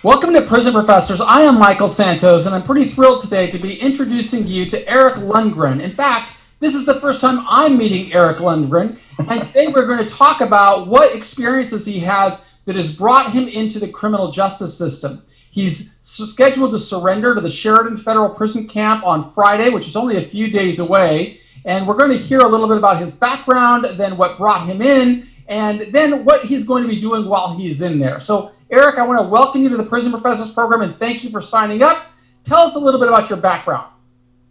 Welcome to Prison Professors. I am Michael Santos, and I'm pretty thrilled today to be introducing you to Eric Lundgren. In fact, this is the first time I'm meeting Eric Lundgren, and today we're going to talk about what experiences he has that has brought him into the criminal justice system. He's scheduled to surrender to the Sheridan Federal Prison Camp on Friday, which is only a few days away, and we're going to hear a little bit about his background, then what brought him in, and then what he's going to be doing while he's in there. So, Eric, I want to welcome you to the Prison Professors program and thank you for signing up. Tell us a little bit about your background.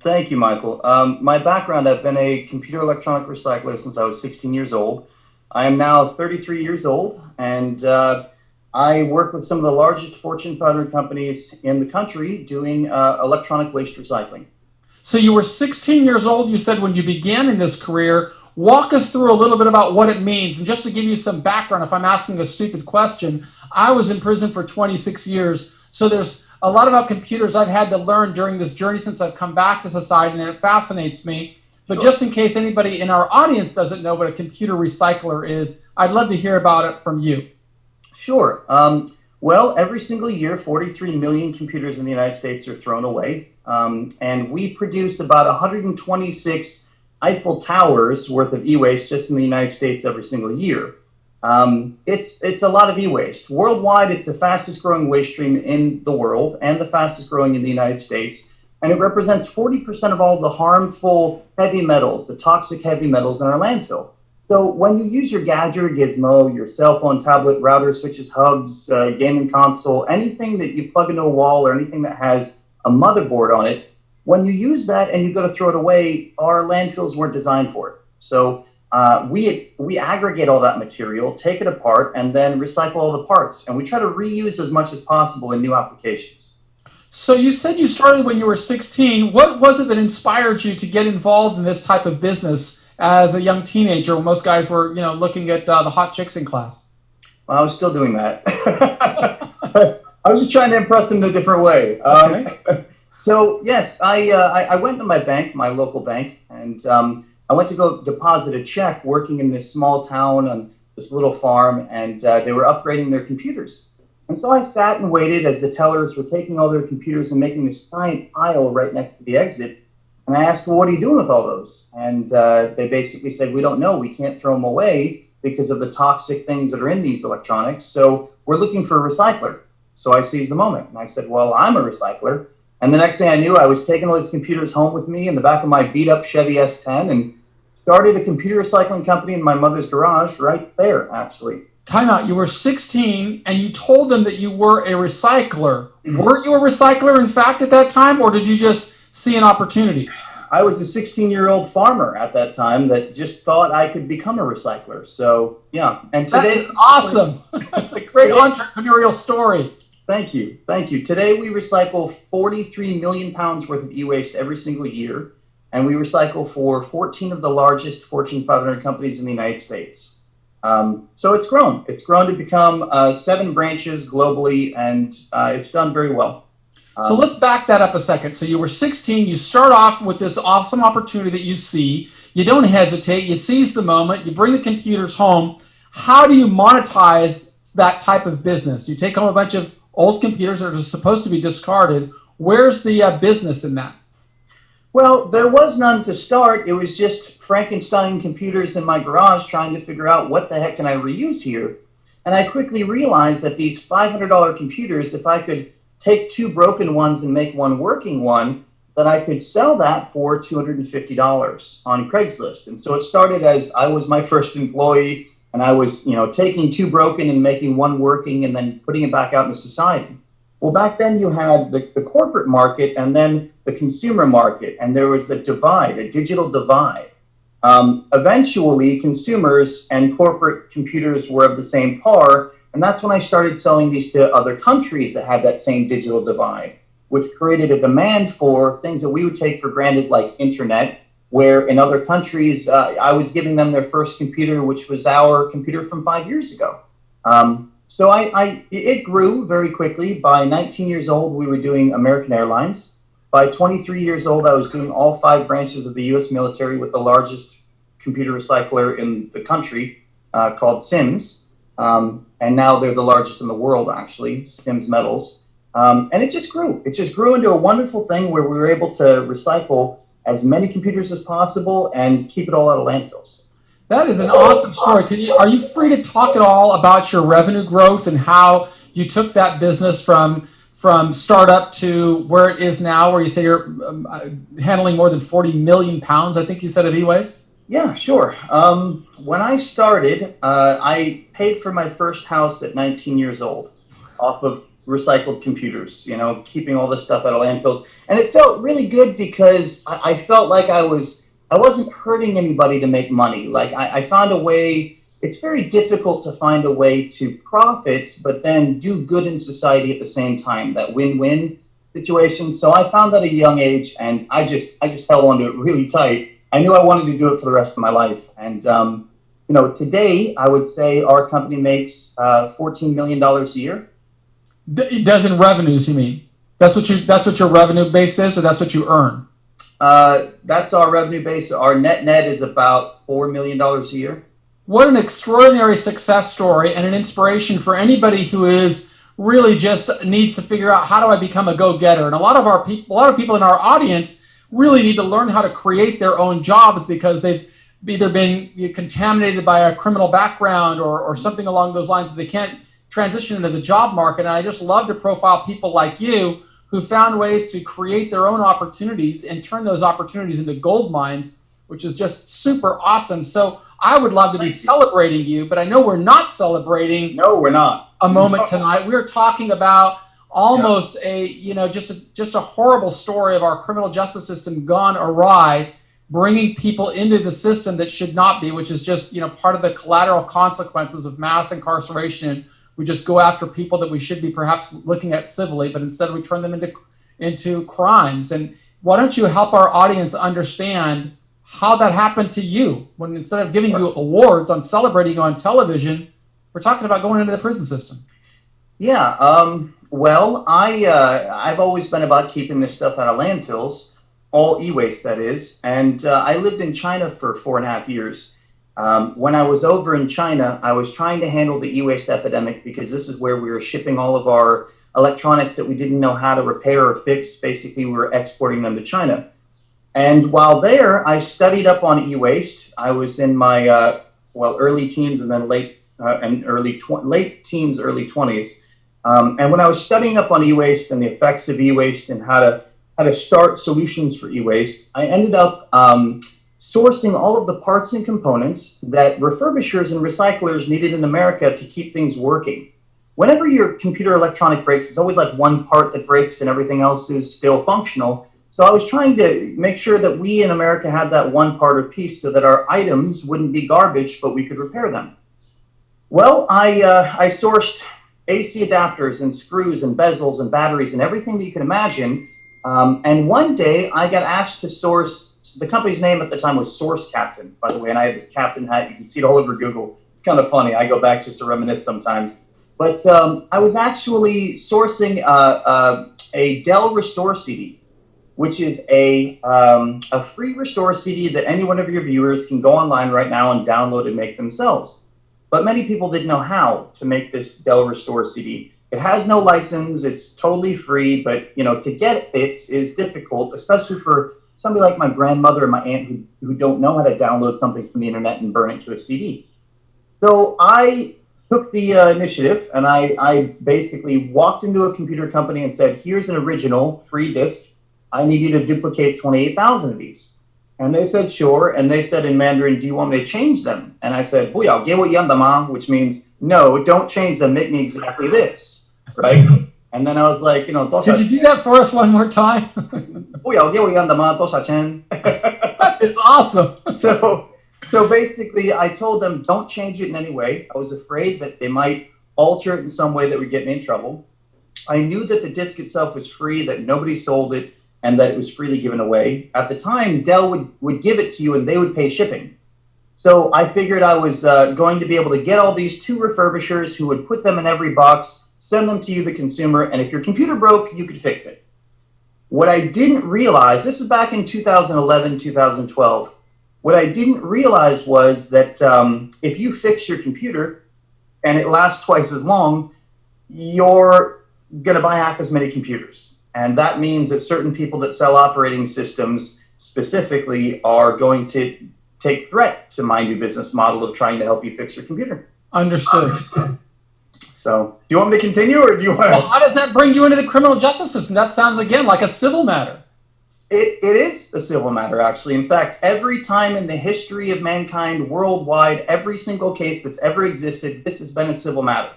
Thank you, Michael. My background, I've been a computer electronic recycler since I was 16 years old. I am now 33 years old, and I work with some of the largest Fortune 500 companies in the country doing electronic waste recycling. So you were 16 years old, you said, when you began in this career. Walk us through a little bit about what it means. And just to give you some background, if I'm asking a stupid question, I was in prison for 26 years. So there's a lot about computers I've had to learn during this journey since I've come back to society, and it fascinates me. But just in case anybody in our audience doesn't know what a computer recycler is, I'd love to hear about it from you. Sure. Well, every single year, 43 million computers in the United States are thrown away. And we produce about 126 Eiffel Towers worth of e-waste just in the United States every single year. It's a lot of e-waste. Worldwide, it's the fastest growing waste stream in the world and the fastest growing in the United States. And it represents 40% of all the harmful heavy metals, the toxic heavy metals in our landfill. So when you use your gadget or gizmo, your cell phone, tablet, router, switches, hubs, gaming console, anything that you plug into a wall or anything that has a motherboard on it, when you use that and you go to throw it away, our landfills weren't designed for it. So we aggregate all that material, take it apart, and then recycle all the parts. And we try to reuse as much as possible in new applications. So you said you started when you were 16. What was it that inspired you to get involved in this type of business as a young teenager when most guys were, looking at the hot chicks in class? Well, I was still doing that. I was just trying to impress them in a different way. Okay. So yes, I went to my bank, my local bank, and I went to go deposit a check working in this small town on this little farm, and they were upgrading their computers. And so I sat and waited as the tellers were taking all their computers and making this giant pile right next to the exit. And I asked, well, what are you doing with all those? And they basically said, we don't know. We can't throw them away because of the toxic things that are in these electronics. So we're looking for a recycler. So I seized the moment. And I said, well, I'm a recycler. And the next thing I knew, I was taking all these computers home with me in the back of my beat-up Chevy S10 and started a computer recycling company in my mother's garage right there, actually. Time out. You were 16, and you told them that you were a recycler. Were you a recycler, in fact, at that time, or did you just see an opportunity? I was a 16-year-old farmer at that time that just thought I could become a recycler. So, yeah. And today, that is awesome. It's a great entrepreneurial story. Thank you. Thank you. Today, we recycle 43 million pounds worth of e-waste every single year, and we recycle for 14 of the largest Fortune 500 companies in the United States. So it's grown. It's grown to become 7 branches globally, and it's done very well. So let's back that up a second. So you were 16. You start off with this awesome opportunity that you see. You don't hesitate. You seize the moment. You bring the computers home. How do you monetize that type of business? You take home a bunch of old computers that are supposed to be discarded. Where's the business in that? Well, there was none to start. It was just Frankenstein computers in my garage trying to figure out what the heck can I reuse here. And I quickly realized that these $500 computers, if I could take 2 broken ones and make one working one, that I could sell that for $250 on Craigslist. And so it started as I was my first employee, and I was, taking 2 broken and making one working and then putting it back out into society. Well, back then you had the corporate market and then the consumer market, and there was a divide, a digital divide. Eventually, consumers and corporate computers were of the same par, and that's when I started selling these to other countries that had that same digital divide, which created a demand for things that we would take for granted, like internet, where in other countries, I was giving them their first computer, which was our computer from 5 years ago. So it grew very quickly. By 19 years old, we were doing American Airlines. By 23 years old, I was doing all 5 branches of the U.S. military with the largest computer recycler in the country called SIMS. And now they're the largest in the world, actually, Sims Metals. And it just grew. It just grew into a wonderful thing where we were able to recycle as many computers as possible and keep it all out of landfills. That is an awesome story. Are you free to talk at all about your revenue growth and how you took that business from startup to where it is now, where you say you're handling more than 40 million pounds, I think you said, of e-waste? Yeah, sure. When I started, I paid for my first house at 19 years old off of recycled computers, keeping all this stuff out of landfills. And it felt really good because I felt like I wasn't hurting anybody to make money. Like I found a way. It's very difficult to find a way to profit, but then do good in society at the same time, that win-win situation. So I found that at a young age, and I just held onto it really tight. I knew I wanted to do it for the rest of my life. And, today I would say our company makes $14 million a year. It does in revenues, you mean? That's what your revenue base is, or that's what you earn? That's our revenue base. Our net is about $4 million a year. What an extraordinary success story and an inspiration for anybody who is really just needs to figure out, how do I become a go-getter? And a lot of people in our audience really need to learn how to create their own jobs because they've either been contaminated by a criminal background or something along those lines that they can't transition into the job market. And I just love to profile people like you who found ways to create their own opportunities and turn those opportunities into gold mines, which is just super awesome. So I would love to be celebrating you, but I know we're not celebrating. No, we're not. A moment tonight. We're talking about almost just a horrible story of our criminal justice system gone awry, bringing people into the system that should not be, which is just, part of the collateral consequences of mass incarceration. We just go after people that we should be perhaps looking at civilly, but instead we turn them into crimes. And why don't you help our audience understand how that happened to you, when instead of giving you awards on celebrating you on television, we're talking about going into the prison system? Yeah, well, I've always been about keeping this stuff out of landfills, all e-waste, that is. And I lived in China for 4.5 years. When I was over in China, I was trying to handle the e-waste epidemic because this is where we were shipping all of our electronics that we didn't know how to repair or fix. Basically, we were exporting them to China. And while there, I studied up on e-waste. I was in my early teens and then late teens, early 20s. And when I was studying up on e-waste and the effects of e-waste and how to start solutions for e-waste, I ended up sourcing all of the parts and components that refurbishers and recyclers needed in America to keep things working. Whenever your computer electronic breaks, it's always like one part that breaks and everything else is still functional. So I was trying to make sure that we in America had that one part or piece so that our items wouldn't be garbage, but we could repair them. Well, I sourced AC adapters and screws and bezels and batteries and everything that you can imagine. And one day I got asked to source, the company's name at the time was Source Captain, by the way, and I had this captain hat. You can see it all over Google. It's kind of funny. I go back just to reminisce sometimes. But I was actually sourcing a Dell Restore CD, which is a free Restore CD that any one of your viewers can go online right now and download and make themselves. But many people didn't know how to make this Dell Restore CD. It has no license, it's totally free, but to get it is difficult, especially for somebody like my grandmother and my aunt who don't know how to download something from the internet and burn it to a CD. So I took the initiative and I basically walked into a computer company and said, here's an original free disk. I need you to duplicate 28,000 of these. And they said, sure. And they said in Mandarin, do you want me to change them? And I said, 不要给我一样的吗? Which means, no, don't change them. Make me exactly this, right? And then I was like, Could you do that for us one more time? 不要给我一样的吗？多少钱? It's awesome. So basically, I told them, don't change it in any way. I was afraid that they might alter it in some way that would get me in trouble. I knew that the disk itself was free, that nobody sold it, and that it was freely given away. At the time, Dell would give it to you and they would pay shipping. So I figured I was going to be able to get all these two refurbishers who would put them in every box, send them to you, the consumer, and if your computer broke, you could fix it. What I didn't realize, this is back in 2011, 2012, what I didn't realize was that if you fix your computer, and it lasts twice as long, you're going to buy half as many computers. And that means that certain people that sell operating systems specifically are going to take threat to my new business model of trying to help you fix your computer. Understood. So, do you want me to continue, or do you want to? Well, how does that bring you into the criminal justice system? That sounds, again, like a civil matter. It is a civil matter, actually. In fact, every time in the history of mankind worldwide, every single case that's ever existed, this has been a civil matter.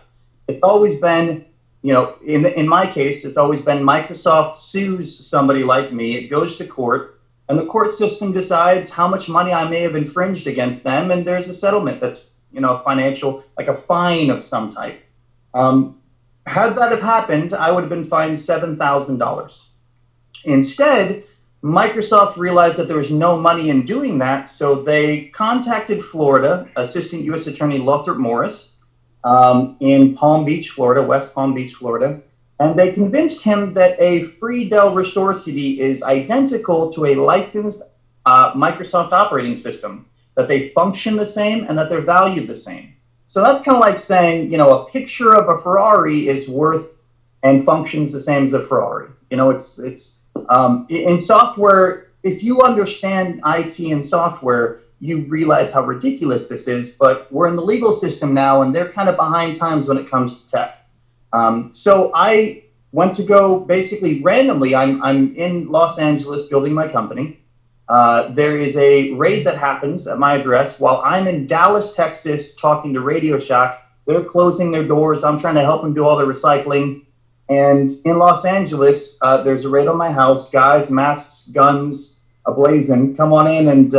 It's always been, in my case, it's always been Microsoft sues somebody like me. It goes to court, and the court system decides how much money I may have infringed against them, and there's a settlement that's, financial, like a fine of some type. Had that have happened, I would have been fined $7,000. Instead, Microsoft realized that there was no money in doing that, so they contacted Florida, Assistant U.S. Attorney Lothrop Morris, in Palm Beach, Florida, West Palm Beach, Florida, and they convinced him that a free Dell Restore CD is identical to a licensed Microsoft operating system, that they function the same and that they're valued the same. So that's kind of like saying, a picture of a Ferrari is worth and functions the same as a Ferrari. It's in software, if you understand IT and software, you realize how ridiculous this is, but we're in the legal system now, and they're kind of behind times when it comes to tech. So I went to go basically randomly. I'm in Los Angeles building my company. There is a raid that happens at my address while I'm in Dallas, Texas, talking to Radio Shack. They're closing their doors. I'm trying to help them do all the recycling. And in Los Angeles, there's a raid on my house. Guys, masks, guns, ablazing. Come on in and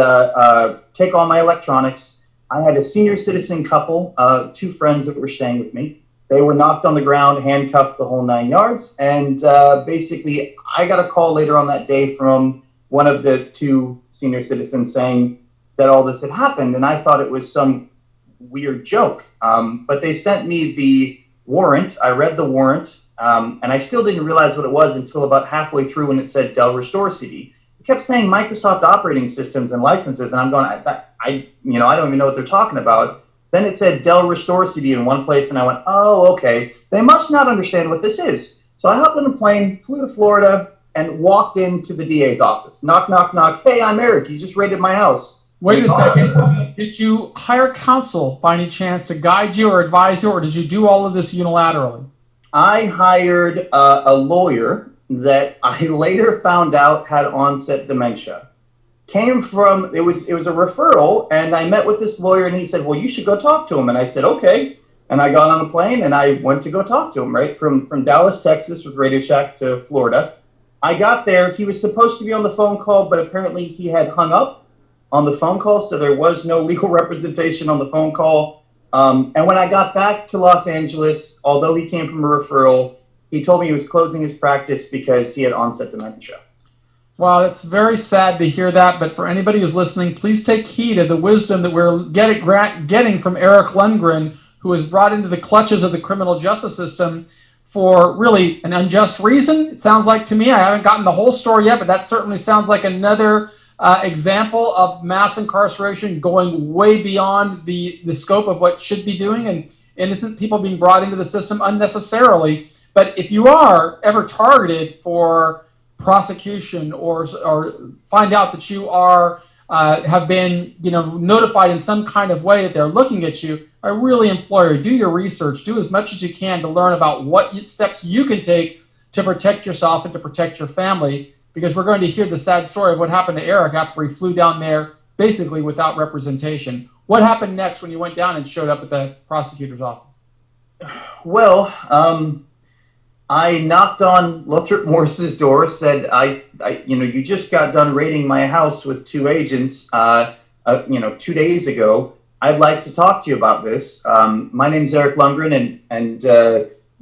take all my electronics. I had a senior citizen couple, two friends that were staying with me. They were knocked on the ground, handcuffed, the whole 9 yards. And basically, I got a call later on that day from one of the two senior citizens saying that all this had happened. And I thought it was some weird joke. But they sent me the warrant. I read the warrant. And I still didn't realize what it was until about halfway through when it said Dell Restore CD. It kept saying Microsoft operating systems and licenses, and I'm going, I don't even know what they're talking about. Then it said Dell Restore CD in one place, and I went, oh, okay. They must not understand what this is. So I hopped on a plane, flew to Florida, and walked into the DA's office. Knock, knock, knock. Hey, I'm Eric. You just raided my house. Wait a second. Did you hire counsel by any chance to guide you or advise you, or did you do all of this unilaterally? I hired a lawyer that I later found out had onset dementia. Came from, it was a referral, and I met with this lawyer, and he said, well, you should go talk to him. And I said, okay. And I got on a plane, and I went to go talk to him, right? From Dallas, Texas, with Radio Shack to Florida. I got there. He was supposed to be on the phone call, but apparently he had hung up on the phone call, so there was no legal representation on the phone call. And when I got back to Los Angeles, although he came from a referral, he told me he was closing his practice because he had onset dementia. Well, it's very sad to hear that, but for anybody who's listening, please take heed of the wisdom that we're getting from Eric Lundgren, who was brought into the clutches of the criminal justice system for really an unjust reason. It sounds like to me, I haven't gotten the whole story yet, but that certainly sounds like another example of mass incarceration going way beyond the scope of what should be doing, and innocent people being brought into the system unnecessarily. But if you are ever targeted for prosecution or find out that you are have been notified in some kind of way that they're looking at you, I really implore you, do your research, do as much as you can to learn about what steps you can take to protect yourself and to protect your family, because we're going to hear the sad story of what happened to Eric after he flew down there basically without representation. What happened next when you went down and showed up at the prosecutor's office? Well, I knocked on Lothrop Morris's door, said, you just got done raiding my house with two agents, 2 days ago. I'd like to talk to you about this. My name's Eric Lundgren, and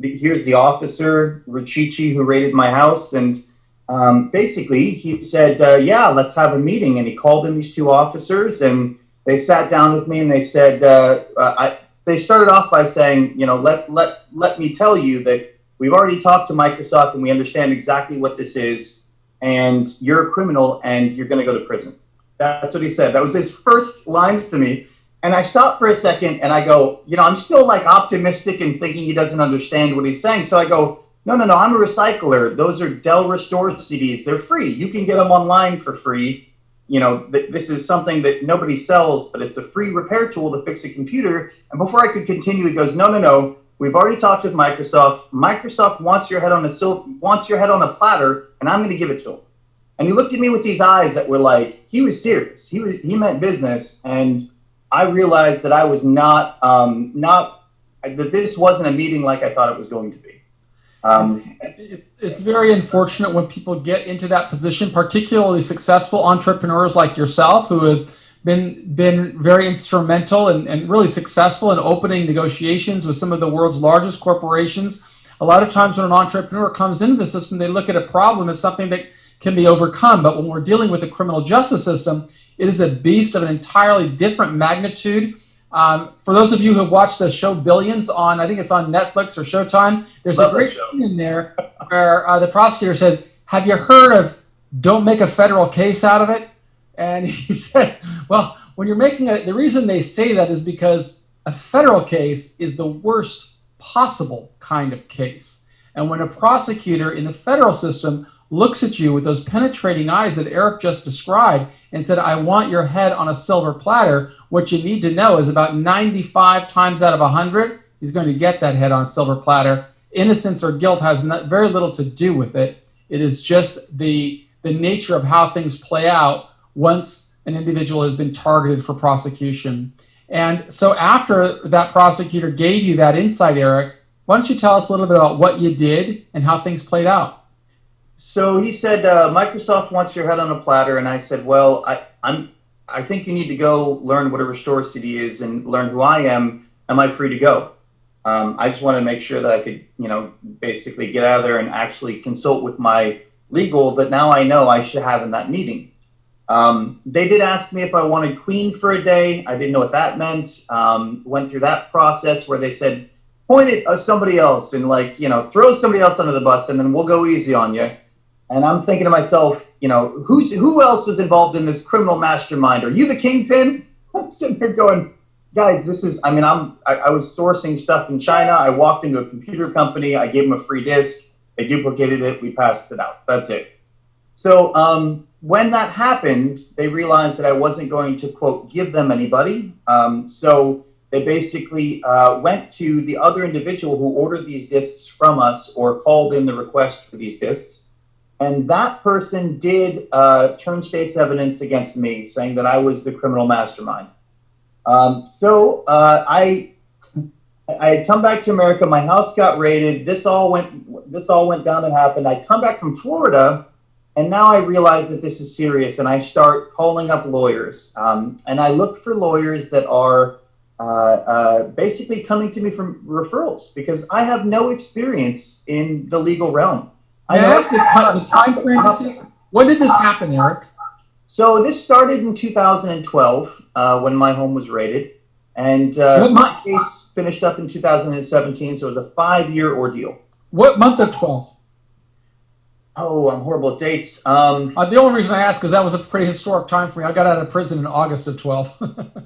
here's the officer, Richichi, who raided my house. And basically, he said, yeah, let's have a meeting. And he called in these two officers, and they sat down with me, and they said, they started off by saying, let me tell you that we've already talked to Microsoft, and we understand exactly what this is, and you're a criminal, and you're going to go to prison. That's what he said. That was his first lines to me. And I stop for a second and I go, I'm still like optimistic and thinking he doesn't understand what he's saying. So I go, no, I'm a recycler. Those are Dell Restore CDs. They're free. You can get them online for free. This is something that nobody sells, but it's a free repair tool to fix a computer. And before I could continue, he goes, no. We've already talked with Microsoft. Microsoft wants your head on a platter, and I'm going to give it to him. And he looked at me with these eyes that were like, he was serious. He meant business. And I realized that I was not that this wasn't a meeting like I thought it was going to be. It's very unfortunate when people get into that position, particularly successful entrepreneurs like yourself who have been very instrumental and really successful in opening negotiations with some of the world's largest corporations. A lot of times when an entrepreneur comes into the system, they look at a problem as something that can be overcome. But when we're dealing with the criminal justice system, it is a beast of an entirely different magnitude. For those of you who have watched the show Billions I think it's on Netflix or Showtime, there's a great scene in there where the prosecutor said, have you heard of don't make a federal case out of it? And he says, well, when you're making the reason they say that is because a federal case is the worst possible kind of case. And when a prosecutor in the federal system looks at you with those penetrating eyes that Eric just described and said, I want your head on a silver platter, what you need to know is about 95 times out of 100, he's going to get that head on a silver platter. Innocence or guilt has very little to do with it. It is just the nature of how things play out once an individual has been targeted for prosecution. And so after that prosecutor gave you that insight, Eric, why don't you tell us a little bit about what you did and how things played out? So he said, Microsoft wants your head on a platter. And I said, well, I think you need to go learn what a restore CD is and learn who I am. Am I free to go? I just wanted to make sure that I could, basically get out of there and actually consult with my legal that now I know I should have in that meeting. They did ask me if I wanted Queen for a day. I didn't know what that meant. Went through that process where they said, point at somebody else and throw somebody else under the bus and then we'll go easy on you. And I'm thinking to myself, who else was involved in this criminal mastermind? Are you the kingpin? I'm sitting there going, guys, I was sourcing stuff in China. I walked into a computer company. I gave them a free disk. They duplicated it. We passed it out. That's it. So when that happened, they realized that I wasn't going to, quote, give them anybody. So they basically went to the other individual who ordered these disks from us or called in the request for these disks. And that person did turn state's evidence against me, saying that I was the criminal mastermind. So I had come back to America. My house got raided. This all went down and happened. I come back from Florida, and now I realize that this is serious, and I start calling up lawyers. And I look for lawyers that are basically coming to me from referrals because I have no experience in the legal realm. May I ask the time frame? When did this happen, Eric? So this started in 2012 when my home was raided. And my case finished up in 2017, so it was a 5-year ordeal. What month of 12? Oh, I'm horrible at dates. The only reason I ask is that was a pretty historic time for me. I got out of prison in August of 12.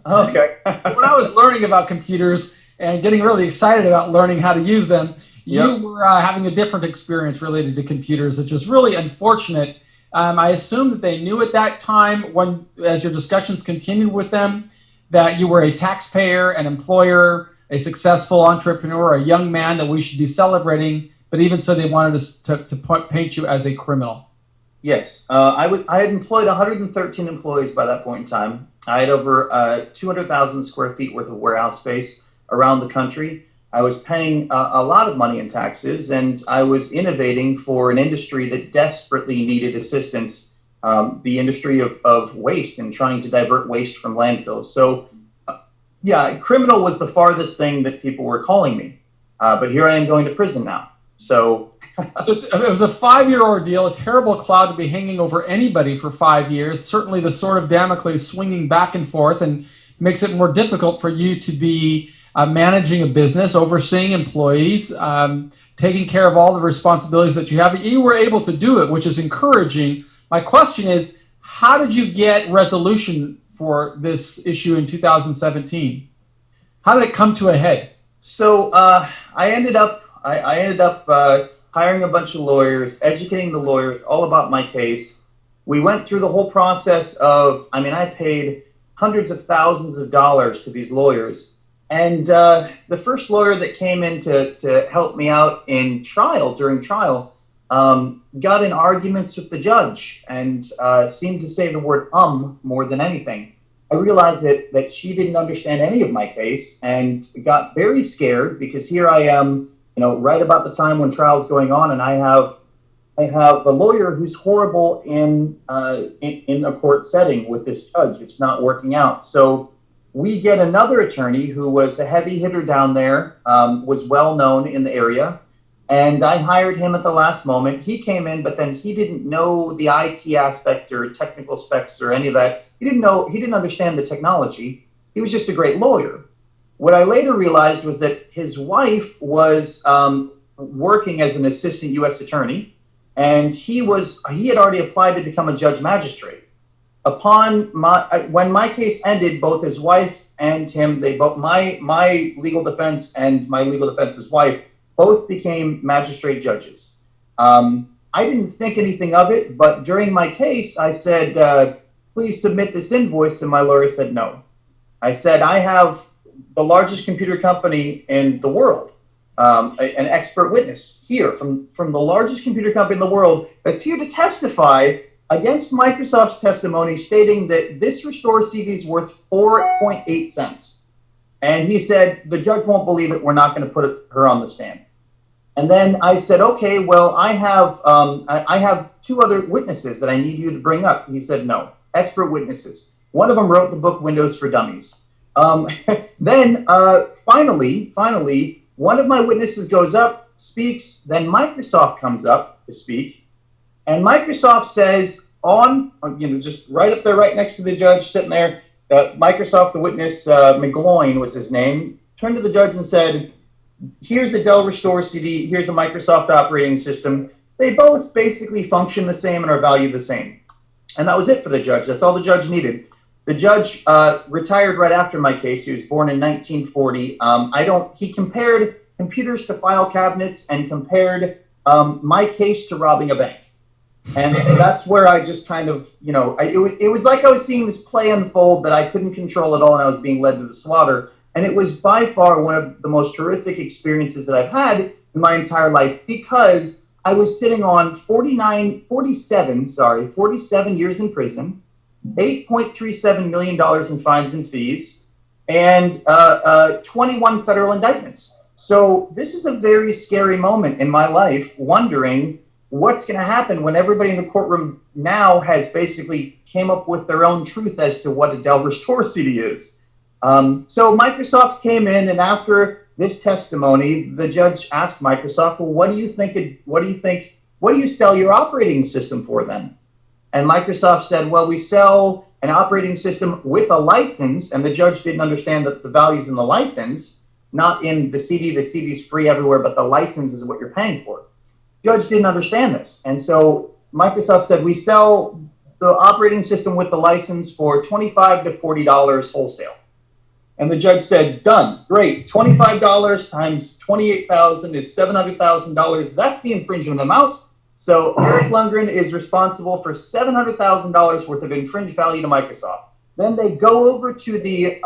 Okay. When I was learning about computers and getting really excited about learning how to use them, you were having a different experience related to computers, which is really unfortunate. I assume that they knew at that time, when, as your discussions continued with them, that you were a taxpayer, an employer, a successful entrepreneur, a young man that we should be celebrating. But even so, they wanted us to paint you as a criminal. Yes. I had employed 113 employees by that point in time. I had over 200,000 square feet worth of warehouse space around the country. I was paying a lot of money in taxes, and I was innovating for an industry that desperately needed assistance, the industry of waste and trying to divert waste from landfills. So, criminal was the farthest thing that people were calling me. But here I am going to prison now. So it was a 5-year ordeal, a terrible cloud to be hanging over anybody for 5 years. Certainly the sword of Damocles swinging back and forth and makes it more difficult for you to be managing a business, overseeing employees, taking care of all the responsibilities that you have. You were able to do it, which is encouraging. My question is, how did you get resolution for this issue in 2017. How did it come to a head? So I ended up hiring a bunch of lawyers, educating the lawyers all about my case. We went through the whole process of, I paid hundreds of thousands of dollars to these lawyers. And the first lawyer that came in to help me out in trial, during trial, got in arguments with the judge and seemed to say the word more than anything. I realized that she didn't understand any of my case and got very scared, because here I am, right about the time when trial's going on, and I have a lawyer who's horrible in a court setting with this judge. It's not working out. So we get another attorney who was a heavy hitter down there, was well known in the area, and I hired him at the last moment. He came in, but then he didn't know the IT aspect or technical specs or any of that. He didn't understand the technology. He was just a great lawyer. What I later realized was that his wife was working as an assistant U.S. attorney, and he had already applied to become a judge magistrate. When my case ended, both his wife and him, my legal defense and my legal defense's wife, both became magistrate judges. I didn't think anything of it, but during my case, I said, please submit this invoice, and my lawyer said no. I said, I have the largest computer company in the world, an expert witness here from the largest computer company in the world that's here to testify against Microsoft's testimony, stating that this Restore CD is worth 4.8 cents. And he said, the judge won't believe it. We're not going to put her on the stand. And then I said, okay, well, I have two other witnesses that I need you to bring up. He said, no, expert witnesses. One of them wrote the book Windows for Dummies. Then finally, one of my witnesses goes up, speaks, then Microsoft comes up to speak, and Microsoft says just right up there, right next to the judge sitting there, Microsoft, the witness, McGloin was his name, turned to the judge and said, here's a Dell Restore CD, here's a Microsoft operating system. They both basically function the same and are valued the same. And that was it for the judge. That's all the judge needed. The judge retired right after my case. He was born in 1940. He compared computers to file cabinets and compared my case to robbing a bank. And that's where I just kind of, it was like I was seeing this play unfold that I couldn't control at all, and I was being led to the slaughter. And it was by far one of the most horrific experiences that I've had in my entire life, because I was sitting on 47 years in prison, $8.37 million in fines and fees, and 21 federal indictments. So this is a very scary moment in my life, wondering what's going to happen when everybody in the courtroom now has basically came up with their own truth as to what a Dell Restore CD is. So Microsoft came in, and after this testimony, the judge asked Microsoft, well, what do you sell your operating system for then? And Microsoft said, well, we sell an operating system with a license, and the judge didn't understand that the value's in the license, not in the CD. The CD's free everywhere, but the license is what you're paying for. Judge didn't understand this. And so Microsoft said, we sell the operating system with the license for $25 to $40 wholesale. And the judge said, done, great. $25 times $28,000 is $700,000. That's the infringement amount. So Eric Lundgren is responsible for $700,000 worth of infringed value to Microsoft. Then they go over to the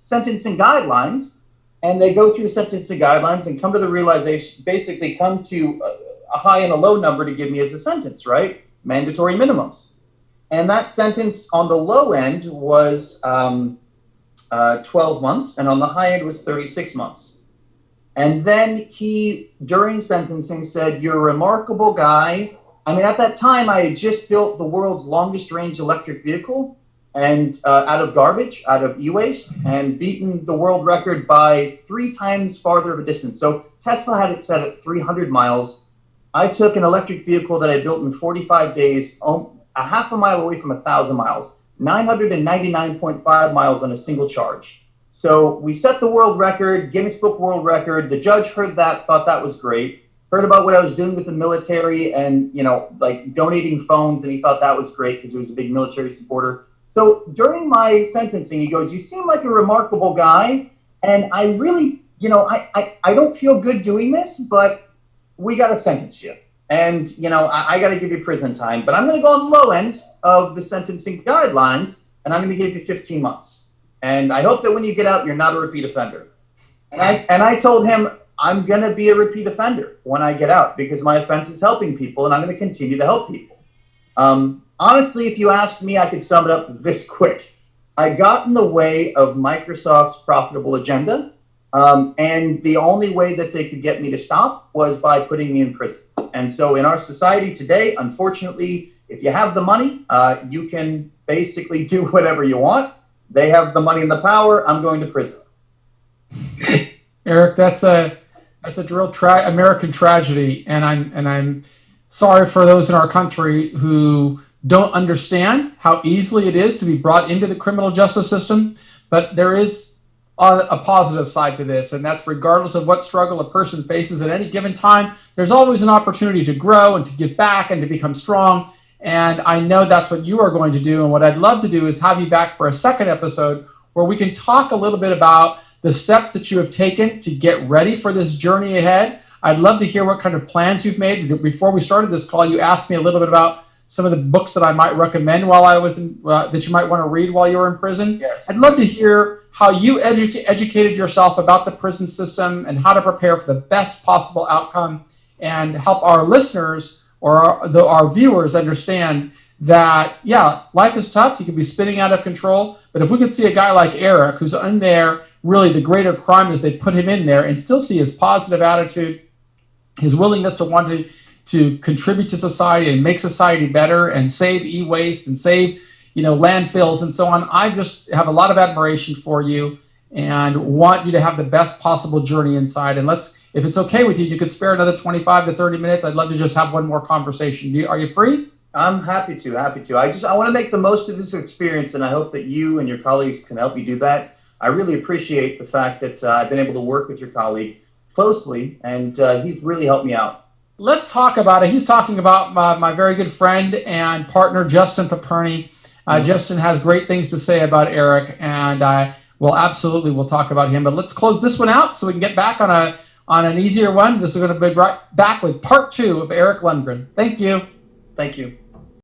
sentencing guidelines, and they go through the sentencing guidelines and come to the realization, basically come to a high and a low number to give me as a sentence, right? Mandatory minimums. And that sentence on the low end was 12 months, and on the high end was 36 months. And then he, during sentencing, said, you're a remarkable guy. I mean, at that time, I had just built the world's longest range electric vehicle, and out of garbage, out of e-waste, and beaten the world record by 3 times farther of a distance. So Tesla had it set at 300 miles. I took an electric vehicle that I built in 45 days, a half a mile away from 1,000 miles, 999.5 miles on a single charge. So we set the world record, Guinness Book World Record. The judge heard that, thought that was great, heard about what I was doing with the military and, like donating phones, and he thought that was great because he was a big military supporter. So during my sentencing, he goes, "You seem like a remarkable guy, and I really, I don't feel good doing this, but we got to sentence you. And, I got to give you prison time, but I'm going to go on the low end of the sentencing guidelines, and I'm going to give you 15 months. And I hope that when you get out, you're not a repeat offender." And I told him, I'm going to be a repeat offender when I get out because my offense is helping people, and I'm going to continue to help people. Honestly, if you asked me, I could sum it up this quick. I got in the way of Microsoft's profitable agenda, and the only way that they could get me to stop was by putting me in prison. And so in our society today, unfortunately, if you have the money, you can basically do whatever you want. They have the money and the power. I'm going to prison. Eric, that's a real American tragedy, and I'm sorry for those in our country who don't understand how easily it is to be brought into the criminal justice system. But there is a positive side to this, and that's regardless of what struggle a person faces at any given time, there's always an opportunity to grow and to give back and to become strong. And I know that's what you are going to do. And what I'd love to do is have you back for a second episode where we can talk a little bit about the steps that you have taken to get ready for this journey ahead. I'd love to hear what kind of plans you've made. Before we started this call, you asked me a little bit about some of the books that I might recommend while I was in, that you might want to read while you were in prison. Yes. I'd love to hear how you educated yourself about the prison system and how to prepare for the best possible outcome and help our listeners or our viewers understand that, yeah, life is tough. You can be spinning out of control. But if we could see a guy like Eric, who's in there, really the greater crime is they put him in there, and still see his positive attitude, his willingness to want to contribute to society and make society better and save e-waste and save, landfills and so on. I just have a lot of admiration for you and want you to have the best possible journey inside. And if it's okay with you, you could spare another 25 to 30 minutes. I'd love to just have one more conversation. Are you free? I'm happy to. I want to make the most of this experience, and I hope that you and your colleagues can help me do that. I really appreciate the fact that I've been able to work with your colleague closely, and he's really helped me out. Let's talk about it. He's talking about my very good friend and partner, Justin Paperny. Justin has great things to say about Eric, and we'll talk about him. But let's close this one out so we can get back on an easier one. This is going to be right back with part 2 of Eric Lundgren. Thank you. Thank you.